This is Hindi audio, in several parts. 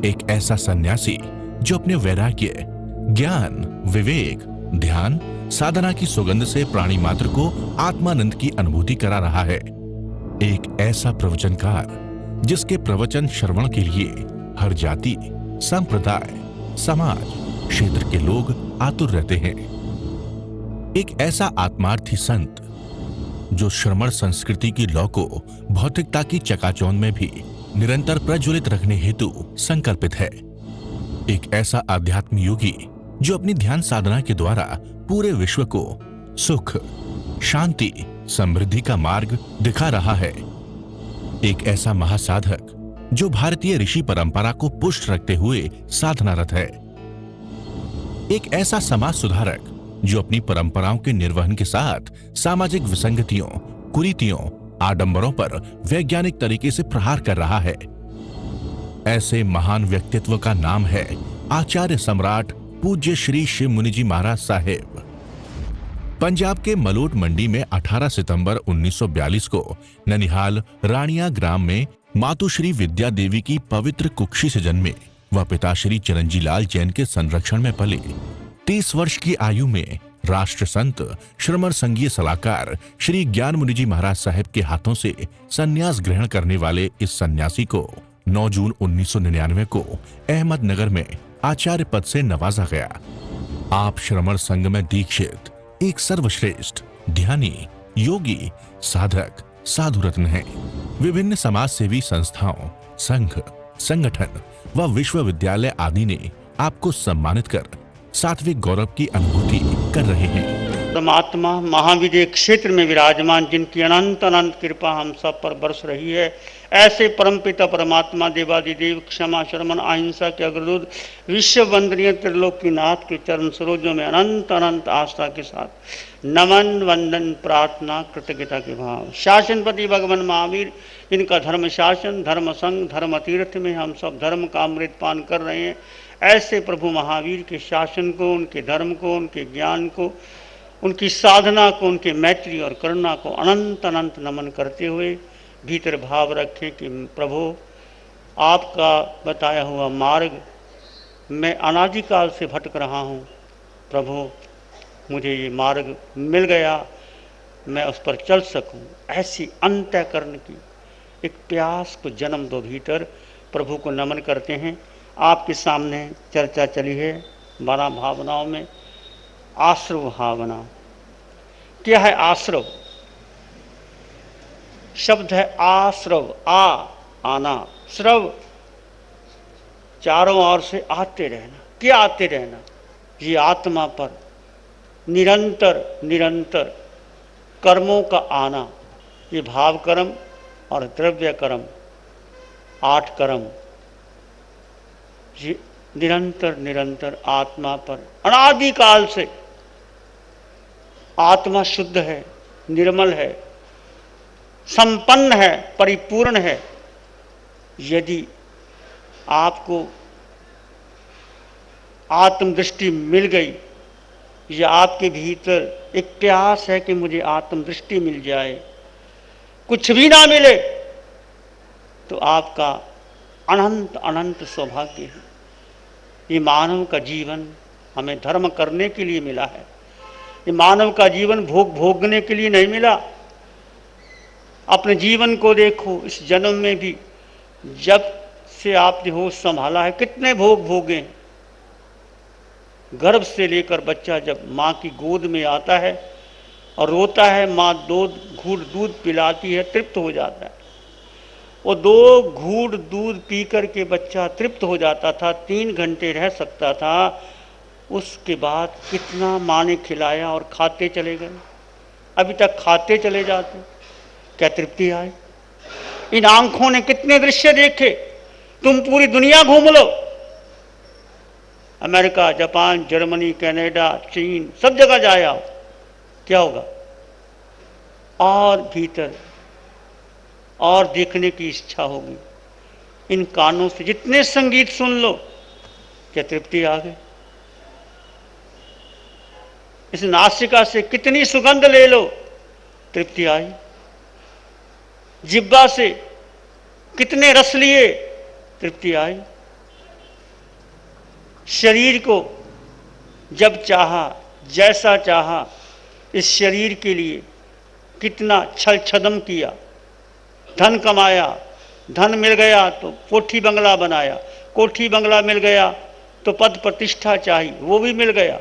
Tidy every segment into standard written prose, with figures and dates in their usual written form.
एक ऐसा सन्यासी जो अपने वैराग्य, ज्ञान, विवेक, ध्यान, साधना की सुगंध से प्राणी मात्र को आत्मानंद की अनुभूति करा रहा है। एक ऐसा प्रवचनकार जिसके प्रवचन श्रवण के लिए हर जाति, संप्रदाय, समाज, क्षेत्र के लोग आतुर रहते हैं। एक ऐसा आत्मार्थी संत जो श्रमण संस्कृति की लौ को भौतिकता की चकाचौंध में भी निरंतर प्रज्वलित रखने हेतु संकल्पित है। एक ऐसा आध्यात्म योगी जो अपनी ध्यान साधना के द्वारा पूरे विश्व को सुख, शांति, समृद्धि का मार्ग दिखा रहा है। एक ऐसा महासाधक जो भारतीय ऋषि परंपरा को पुष्ट रखते हुए साधनारत है। एक ऐसा समाज सुधारक जो अपनी परंपराओं के निर्वहन के साथ सामाजिक विसंगतियों, कुरीतियों, आडंबरों पर वैज्ञानिक तरीके से प्रहार कर रहा है। ऐसे महान व्यक्तित्व का नाम है आचार्य सम्राट पूज्य श्री शिव मुनि जी महाराज साहेब। पंजाब के मलोट मंडी में 18 सितंबर 1942 को ननिहाल रानिया ग्राम में मातुश्री विद्या देवी की पवित्र कुक्षी से जन्मे व पिताश्री चिरंजी लाल जैन के संरक्षण में पले। 30 वर्ष की आयु में राष्ट्र संत, श्रमण संघीय सलाहकार श्री ज्ञान मुनि जी महाराज साहेब के हाथों से संन्यास ग्रहण करने वाले इस सन्यासी को 9 जून 1999 को अहमदनगर में आचार्य पद से नवाजा गया। आप श्रमण संघ में दीक्षित एक सर्वश्रेष्ठ ध्यानी, योगी, साधक, साधु रत्न हैं। विभिन्न समाज सेवी संस्थाओं, संघ, संगठन व विश्वविद्यालय आदि ने आपको सम्मानित कर सात्विक गौरव की अनुभूति कर रहे हैं। परमात्मा महाविजय क्षेत्र में विराजमान, जिनकी अनंत अनंत कृपा हम सब पर बरस रही है, ऐसे परमपिता परमात्मा देवादिदेव, क्षमा, शरमन, अहिंसा के अग्रदूत, विश्व वंदनीय त्रिलोकीनाथ के चरण सरोजों में अनंत अनंत आस्था के साथ नमन, वंदन, प्रार्थना, कृतज्ञता के भाव। शासनपति भगवान महावीर, जिनका धर्म शासन, धर्म संघ, धर्म तीर्थ में हम सब धर्म का अमृत पान कर रहे हैं, ऐसे प्रभु महावीर के शासन को, उनके धर्म को, उनके ज्ञान को, उनकी साधना को, उनके मैत्री और करुणा को अनंत अनंत नमन करते हुए भीतर भाव रखें कि प्रभु आपका बताया हुआ मार्ग मैं अनादिकाल से भटक रहा हूँ। प्रभु मुझे ये मार्ग मिल गया, मैं उस पर चल सकूँ। ऐसी अंतःकरण की एक प्यास को जन्म दो भीतर। प्रभु को नमन करते हैं। आपके सामने चर्चा चली है 12 भावनाओं में। आश्रव भावना क्या है? आश्रव शब्द है आश्रव, आना, श्रव चारों ओर से आते रहना। क्या आते रहना? ये आत्मा पर निरंतर निरंतर कर्मों का आना। ये भाव कर्म और द्रव्य कर्म, 8 कर्म, ये निरंतर निरंतर आत्मा पर अनादिकाल से। आत्मा शुद्ध है, निर्मल है, संपन्न है, परिपूर्ण है। यदि आपको आत्मदृष्टि मिल गई या आपके भीतर एक प्यास है कि मुझे आत्मदृष्टि मिल जाए, कुछ भी ना मिले तो आपका अनंत अनंत सौभाग्य है। ये मानव का जीवन हमें धर्म करने के लिए मिला है। ये मानव का जीवन भोगने के लिए नहीं मिला। अपने जीवन को देखो, इस जन्म में भी जब से आपने होश संभाला है कितने भोग भोगे। गर्भ से लेकर बच्चा जब माँ की गोद में आता है और रोता है, माँ 2 घूंट दूध पिलाती है, तृप्त हो जाता है। वो 2 घूंट दूध पी कर के बच्चा तृप्त हो जाता था, 3 घंटे रह सकता था। उसके बाद कितना माँ ने खिलाया और खाते चले गए। अभी तक खाते चले जाते। क्या तृप्ति आए? इन आंखों ने कितने दृश्य देखे। तुम पूरी दुनिया घूम लो, अमेरिका, जापान, जर्मनी, कनाडा, चीन, सब जगह जाए आओ, क्या होगा? और भीतर और देखने की इच्छा होगी। इन कानों से जितने संगीत सुन लो, क्या तृप्ति आ गई? इस नासिका से कितनी सुगंध ले लो, तृप्ति आई? जिह्वा से कितने रस लिए, तृप्ति आई? शरीर को जब चाहा, जैसा चाहा, इस शरीर के लिए कितना छल छदम किया, धन कमाया, धन मिल गया तो कोठी बंगला बनाया, कोठी बंगला मिल गया तो पद प्रतिष्ठा चाहिए, वो भी मिल गया।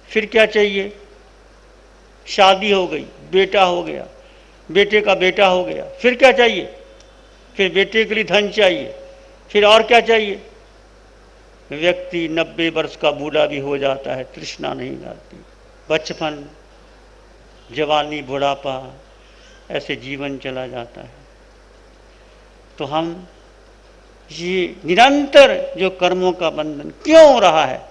फिर क्या चाहिए? शादी हो गई, बेटा हो गया, बेटे का बेटा हो गया, फिर क्या चाहिए? फिर बेटे के लिए धन चाहिए, फिर और क्या चाहिए? व्यक्ति 90 वर्ष का बूढ़ा भी हो जाता है, तृष्णा नहीं जाती। बचपन, जवानी, बुढ़ापा, ऐसे जीवन चला जाता है। तो हम ये निरंतर जो कर्मों का बंधन क्यों हो रहा है?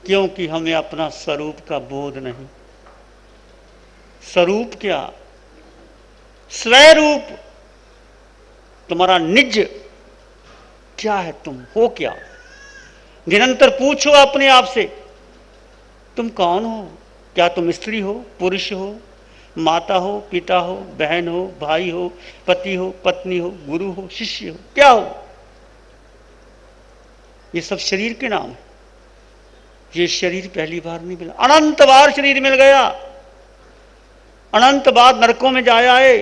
क्योंकि हमें अपना स्वरूप का बोध नहीं। स्वरूप क्या? स्वरूप, तुम्हारा निज क्या है, तुम हो क्या? निरंतर पूछो अपने आप से, तुम कौन हो? क्या तुम स्त्री हो, पुरुष हो, माता हो, पिता हो, बहन हो, भाई हो, पति हो, पत्नी हो, गुरु हो, शिष्य हो, क्या हो? ये सब शरीर के नाम है। ये शरीर पहली बार नहीं मिला, अनंत बार शरीर मिल गया, अनंत बार नरकों में जाया है,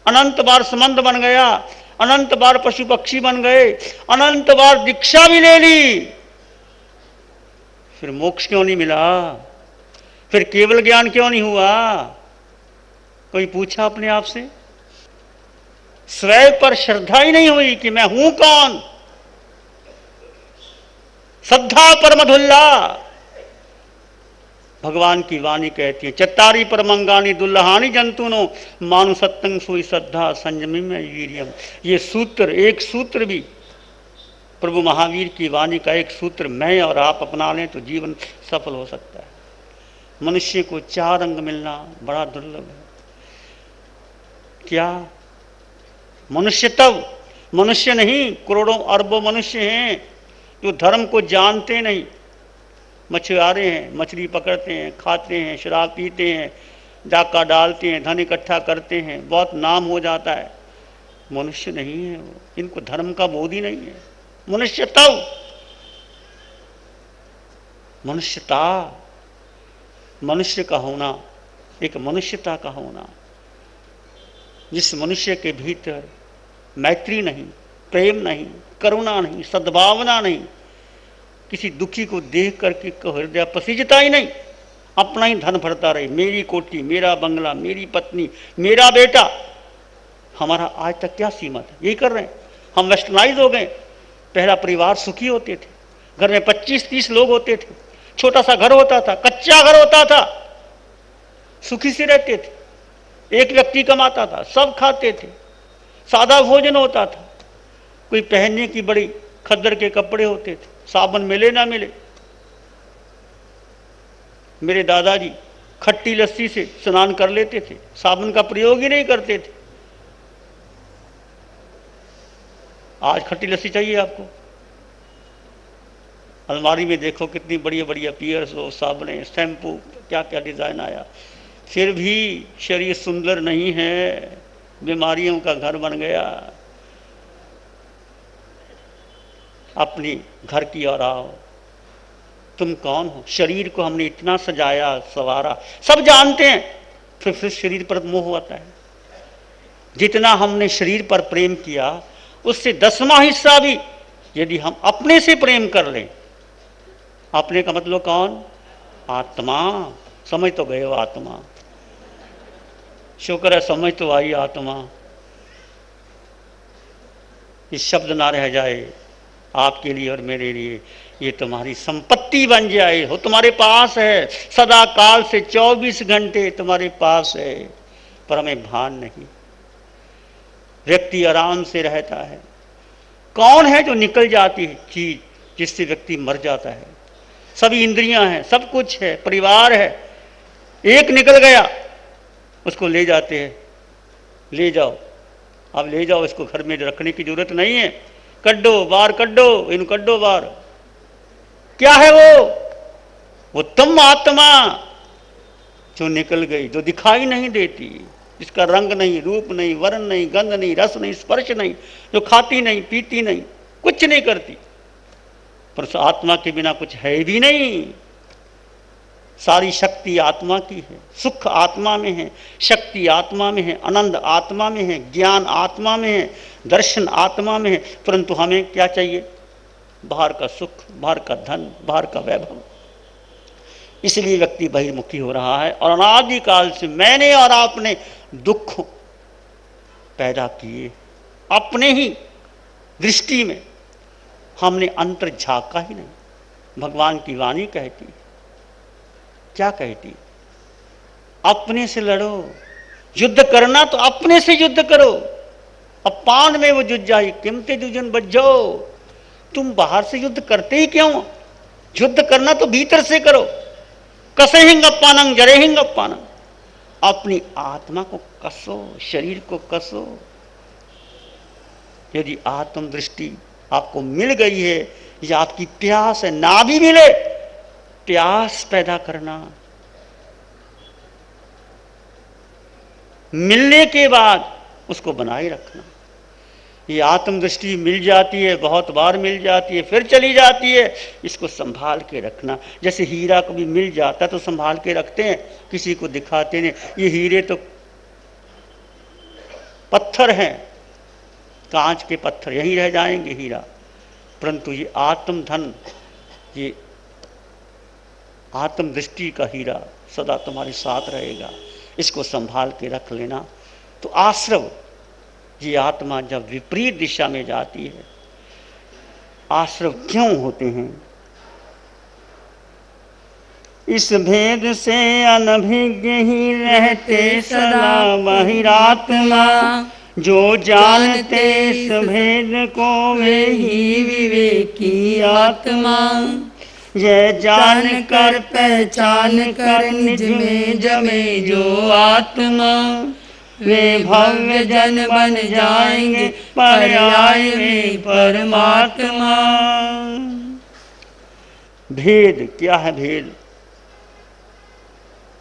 अनंत बार समंद बन गया, अनंत बार पशु पक्षी बन गए, अनंत बार दीक्षा भी ले ली, फिर मोक्ष क्यों नहीं मिला? फिर केवल ज्ञान क्यों नहीं हुआ? कोई पूछा अपने आप से? स्वयं पर श्रद्धा ही नहीं हुई कि मैं हूं कौन। श्रद्धा पर मधुल्ला, भगवान की वाणी कहती है, चत्तारी पर मंगानी दुल्लहानी जंतुनो मानु सत्तंग सोई श्रद्धा संयमी में वीरियम। ये सूत्र, एक सूत्र भी प्रभु महावीर की वाणी का एक सूत्र मैं और आप अपना लें तो जीवन सफल हो सकता है। मनुष्य को 4 अंग मिलना बड़ा दुर्लभ है। क्या? मनुष्य तब मनुष्य नहीं, करोड़ों अरबों मनुष्य हैं जो धर्म को जानते नहीं। मछुआरे हैं, मछली पकड़ते हैं, खाते हैं, शराब पीते हैं, डाका डालते हैं, धन इकट्ठा करते हैं, बहुत नाम हो जाता है। मनुष्य नहीं है वो, इनको धर्म का बोध ही नहीं है। मनुष्य तब मनुष्यता, मनुष्य का होना, एक मनुष्यता का होना, जिस मनुष्य के भीतर मैत्री नहीं, प्रेम नहीं, करुणा नहीं, सद्भावना नहीं, किसी दुखी को देख करके हृदय पसीजता ही नहीं, अपना ही धन भरता रहे, मेरी कोठी, मेरा बंगला, मेरी पत्नी, मेरा बेटा। हमारा आज तक क्या सीमत है? यही कर रहे हैं हम। वेस्टर्नाइज हो गए। पहला परिवार सुखी होते थे, घर में 25-30 लोग होते थे, छोटा सा घर होता था, कच्चा घर होता था, सुखी से रहते थे, एक व्यक्ति कमाता था, सब खाते थे, सादा भोजन होता था, कोई पहनने की बड़ी खद्दर के कपड़े होते थे, साबुन मिले ना मिले। मेरे दादाजी खट्टी लस्सी से स्नान कर लेते थे, साबुन का प्रयोग ही नहीं करते थे। आज खट्टी लस्सी चाहिए आपको? अलमारी में देखो कितनी बढ़िया बढ़िया पियर्स हो, साबुने, शैम्पू, क्या क्या डिजाइन आया, फिर भी शरीर सुंदर नहीं है, बीमारियों का घर बन गया। अपनी घर की ओर आओ, तुम कौन हो? शरीर को हमने इतना सजाया संवारा, सब जानते हैं, फिर शरीर पर मोह आता है। जितना हमने शरीर पर प्रेम किया, उससे 10वां हिस्सा भी यदि हम अपने से प्रेम कर लें, अपने का मतलब कौन? आत्मा। समझ तो गए हो आत्मा? शुक्र है समझ तो आई आत्मा। ये शब्द ना रह जाए आपके लिए और मेरे लिए, ये तुम्हारी संपत्ति बन जाए। हो तुम्हारे पास है, सदा काल से 24 घंटे तुम्हारे पास है, पर हमें भान नहीं। व्यक्ति आराम से रहता है। कौन है जो निकल जाती है चीज जिससे व्यक्ति मर जाता है? सभी इंद्रियां हैं, सब कुछ है, परिवार है, एक निकल गया, उसको ले जाते हैं, ले जाओ, अब ले जाओ, इसको घर में रखने की जरूरत नहीं है, कड्डो बार, कड्डो इन, कड्डो बार। क्या है वो तुम आत्मा जो निकल गई, जो दिखाई नहीं देती, जिसका रंग नहीं, रूप नहीं, वर्ण नहीं, गंध नहीं, रस नहीं, स्पर्श नहीं, जो खाती नहीं, पीती नहीं, कुछ नहीं करती, पर उस आत्मा के बिना कुछ है भी नहीं। सारी शक्ति आत्मा की है, सुख आत्मा में है, शक्ति आत्मा में है, आनंद आत्मा में है, ज्ञान आत्मा में है, दर्शन आत्मा में है। परंतु हमें क्या चाहिए? बाहर का सुख, बाहर का धन, बाहर का वैभव। इसलिए व्यक्ति बहिर्मुखी हो रहा है और अनादिकाल से मैंने और आपने दुख पैदा किए अपने ही दृष्टि में, हमने अंतर झांका ही नहीं। भगवान की वाणी कहती, क्या कहती? अपने से लड़ो, युद्ध करना तो अपने से युद्ध करो। अपान में वो जुज्जाई किमते दुजन बज्जो। तुम बाहर से युद्ध करते ही क्यों? युद्ध करना तो भीतर से करो। कसेहिंग अपानंग जरेहिंग अपानंग। अपनी आत्मा को कसो, शरीर को कसो। यदि आत्म दृष्टि आपको मिल गई है, या आपकी प्यास है, ना भी मिले, प्यास पैदा करना, मिलने के बाद उसको बनाए रखना। ये आत्म दृष्टि मिल जाती है, बहुत बार मिल जाती है, फिर चली जाती है। इसको संभाल के रखना। जैसे हीरा कभी मिल जाता तो संभाल के रखते हैं, किसी को दिखाते नहीं। ये हीरे तो पत्थर हैं, कांच के पत्थर, यहीं रह जाएंगे हीरा। परंतु ये आत्म धन, ये आत्म दृष्टि का हीरा सदा तुम्हारे साथ रहेगा। इसको संभाल के रख लेना। तो आश्रव, ये आत्मा जब विपरीत दिशा में जाती है, आश्रव क्यों होते हैं? इस भेद से अनभिज्ञ ही रहते सदा बहिरात्मा। जो जानते इस भेद को वे ही विवेकी आत्मा। यह जान कर पहचान कर निज में जमे जो आत्मा। वे भव्य जन बन जाएंगे पर्याय में परमात्मा। भेद क्या है? भेद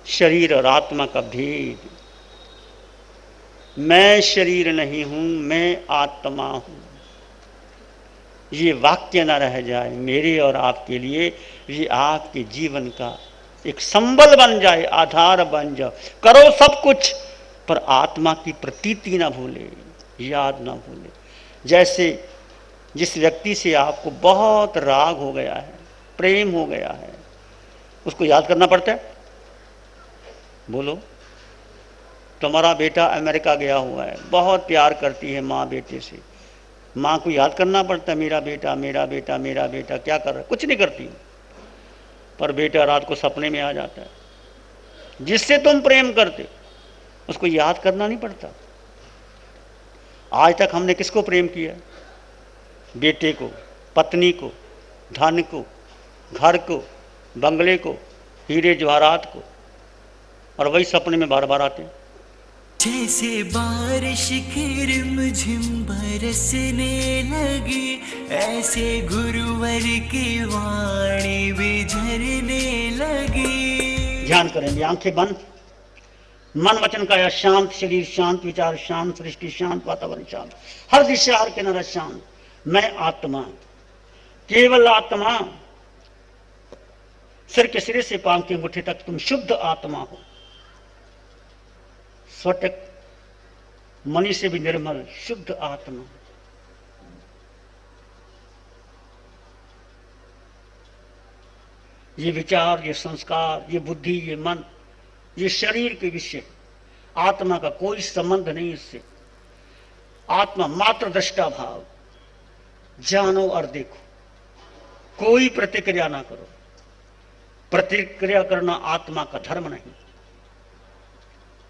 शरीर और आत्मा का भेद। मैं शरीर नहीं हूं, मैं आत्मा हूं। ये वाक्य न रह जाए मेरे और आपके लिए, ये आपके जीवन का एक संबल बन जाए, आधार बन जाए। करो सब कुछ, पर आत्मा की प्रतीति ना भूले, याद ना भूले। जैसे जिस व्यक्ति से आपको बहुत राग हो गया है, प्रेम हो गया है, उसको याद करना पड़ता है। बोलो, तुम्हारा बेटा अमेरिका गया हुआ है, बहुत प्यार करती है माँ बेटे से। माँ को याद करना पड़ता है, मेरा बेटा मेरा बेटा मेरा बेटा क्या कर रहा है? कुछ नहीं करती, पर बेटा रात को सपने में आ जाता है। जिससे तुम प्रेम करते उसको याद करना नहीं पड़ता। आज तक हमने किसको प्रेम किया? बेटे को, पत्नी को, धन को, घर को, बंगले को, हीरे जवाहरात को, और वही सपने में बार बार आते हैं। जैसे बारिश की रिमझिम बरसने लगी, ऐसे गुरुवर की वाणी भी झरने लगी। ध्यान करेंगे, आंखें बंद, मन वचन काया शांत, शरीर शांत, विचार शांत, सृष्टि शांत, वातावरण शांत, हर दिशा हर किनारा शांत। मैं आत्मा, केवल आत्मा। सिर के सिरे से पांव के अंगूठे तक तुम शुद्ध आत्मा हो। स्वटक मणि से भी निर्मल शुद्ध आत्मा। ये विचार, ये संस्कार, ये बुद्धि, ये मन, ये शरीर के विषय, आत्मा का कोई संबंध नहीं इससे। आत्मा मात्र दृष्टा भाव। जानो और देखो, कोई प्रतिक्रिया ना करो। प्रतिक्रिया करना आत्मा का धर्म नहीं।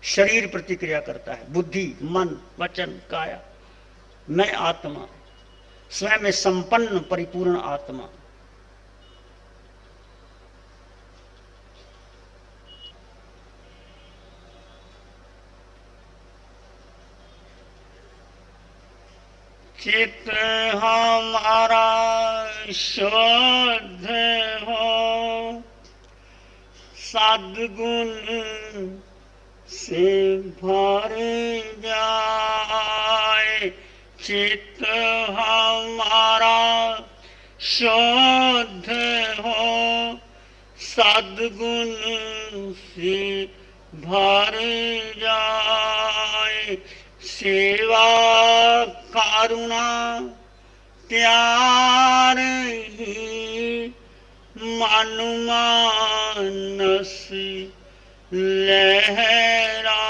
शरीर प्रतिक्रिया करता है, बुद्धि, मन, वचन, काया। मैं आत्मा, स्वयं में संपन्न परिपूर्ण आत्मा। चित्त हमारा शुद्ध हो, सद्गुण से भर जाए। चित्त हमारा शुद्ध हो सद्गुण से भर जाए, सेवा करुणा त्यार ही मन मानस लहराए,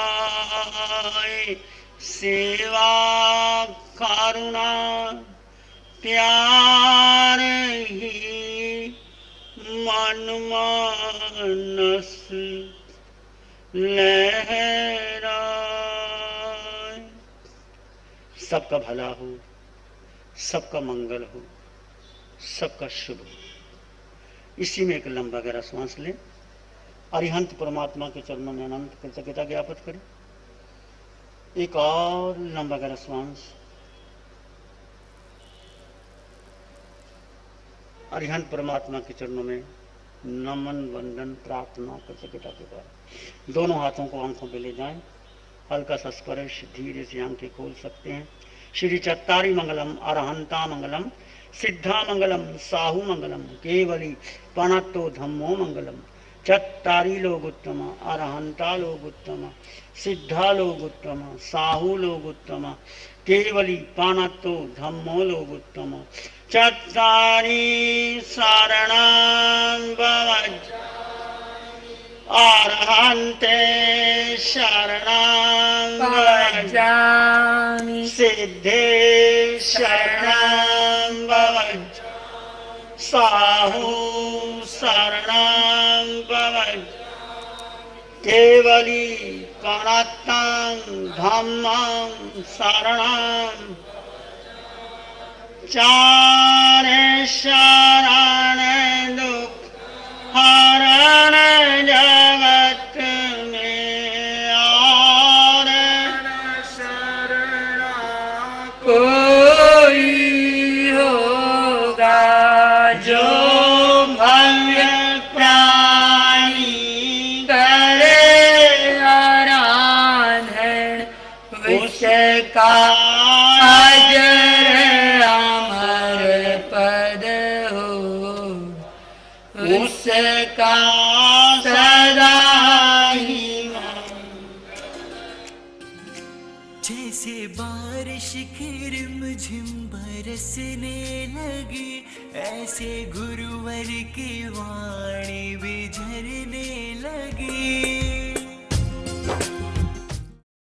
सेवा करुणा प्यार ही मन मानस लहराए। सबका भला हो, सबका मंगल हो, सबका शुभ हो। इसी में एक लंबा गहरा श्वास लें, अरिहंत परमात्मा के चरणों में अनंत कृतज्ञता ज्ञापित करें। एक और लंबा गहरा श्वास, अरिहंत परमात्मा के चरणों में नमन वंदन प्रार्थना कृतज्ञता के द्वारा दोनों हाथों को आंखों पे ले जाएं। हल्का सा स्पर्श, धीरे से आंखें खोल सकते हैं। श्री चत्तारी मंगलम अरहंता मंगलम सिद्धा मंगलम साहू मंगलम केवली पणत्तो धम्मो मंगलम। चत्तारी लोग उत्तम, अरहंता लोग उत्तम, सिद्धा लोग उत्तम, साहू लोग उत्तम, केवली पाणत्तो धम्मो लोग उत्तम। चत्तारी शरणं भवज अरहन्ते शरणं भजामि, सिद्धे शरणं भवज, साहू शरणं भवज, केवली पणत्तं धम्मं शरणं। चार शरण दुख हरण जगत में, और शरण कोई होगा जो भव्य प्राणी करे आराधन, उसका उसका सदा ही जैसे बारिश की रिमझिम बरसने लगी, ऐसे गुरुवर की वाणी भी झरने लगी।